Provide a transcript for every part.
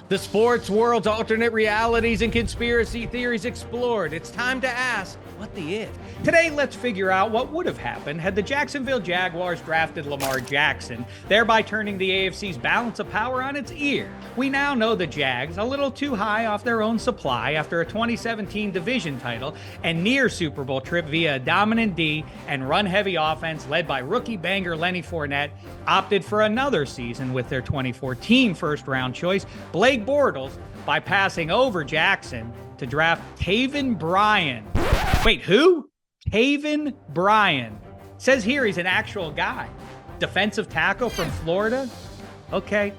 The sports world's alternate realities and conspiracy theories explored. It's time to ask, what the if? Today, let's figure out what would have happened had the Jacksonville Jaguars drafted Lamar Jackson, thereby turning the AFC's balance of power on its ear. We now know the Jags, a little too high off their own supply after a 2017 division title and near Super Bowl trip via a dominant D and run-heavy offense led by rookie banger Lenny Fournette, opted for another season with their 2014 first-round choice, Blake Bortles, by passing over Jackson to draft Taven Bryan. Wait, who? Taven Bryan. Says here he's an actual guy. Defensive tackle from Florida? Okay.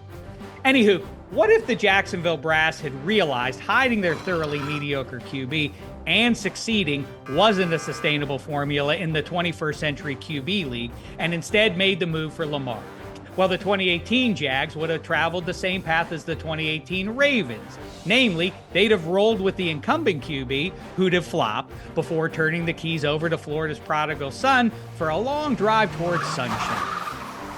Anywho, what if the Jacksonville Brass had realized hiding their thoroughly mediocre QB and succeeding wasn't a sustainable formula in the 21st century QB league and instead made the move for Lamar? Well, the 2018 Jags would have traveled the same path as the 2018 Ravens. Namely, they'd have rolled with the incumbent QB, who'd have flopped, before turning the keys over to Florida's prodigal son for a long drive towards sunshine.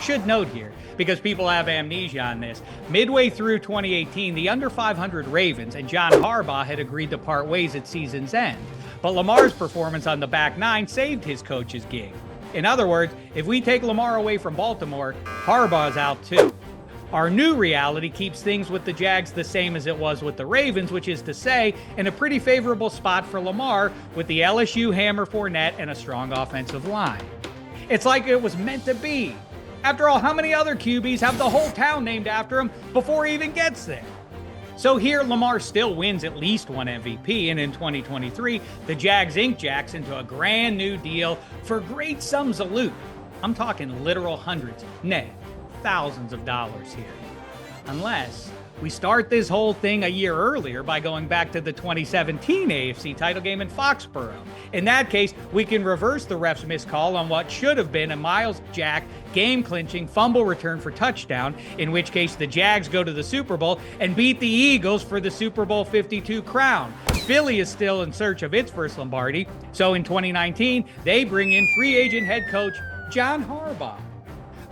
Should note here, because people have amnesia on this, midway through 2018, the under 500 Ravens and John Harbaugh had agreed to part ways at season's end. But Lamar's performance on the back nine saved his coach's gig. In other words, if we take Lamar away from Baltimore, Harbaugh's out too. Our new reality keeps things with the Jags the same as it was with the Ravens, which is to say, in a pretty favorable spot for Lamar with the LSU hammer Fournette and a strong offensive line. It's like it was meant to be. After all, how many other QBs have the whole town named after him before he even gets there? So here, Lamar still wins at least one MVP, and in 2023, the Jags inked Jackson to a brand new deal for great sums of loot. I'm talking literal hundreds, nay, thousands of dollars here. Unless we start this whole thing a year earlier by going back to the 2017 AFC title game in Foxborough. In that case, we can reverse the ref's missed call on what should have been a Miles Jack game-clinching fumble return for touchdown, in which case the Jags go to the Super Bowl and beat the Eagles for the Super Bowl 52 crown. Philly is still in search of its first Lombardi, so in 2019, they bring in free agent head coach John Harbaugh.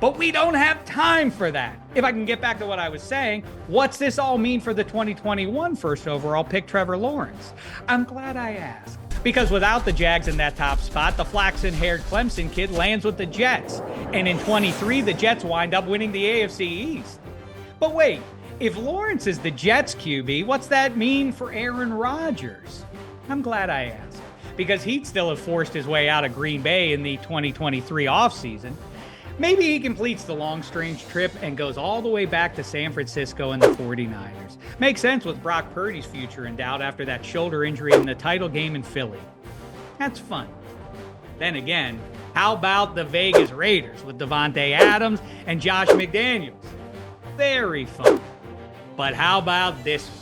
But we don't have time for that. If I can get back to what I was saying, what's this all mean for the 2021 first overall pick, Trevor Lawrence? I'm glad I asked. Because without the Jags in that top spot, the flaxen-haired Clemson kid lands with the Jets. And in 23, the Jets wind up winning the AFC East. But wait, if Lawrence is the Jets QB, what's that mean for Aaron Rodgers? I'm glad I asked. Because he'd still have forced his way out of Green Bay in the 2023 offseason. Maybe he completes the long, strange trip and goes all the way back to San Francisco and the 49ers. Makes sense with Brock Purdy's future in doubt after that shoulder injury in the title game in Philly. That's fun. Then again, how about the Vegas Raiders with Devontae Adams and Josh McDaniels? Very fun. But how about this one?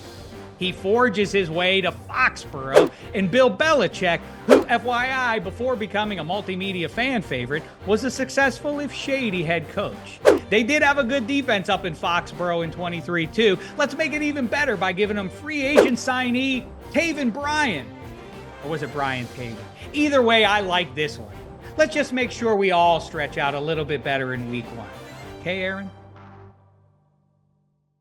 He forges his way to Foxborough, and Bill Belichick, who, FYI, before becoming a multimedia fan favorite, was a successful if shady head coach. They did have a good defense up in Foxborough in 23 too. Let's make it even better by giving him free agent signee Taven Bryan. Or was it Brian Taven? Either way, I like this one. Let's just make sure we all stretch out a little bit better in week one. Okay, Aaron?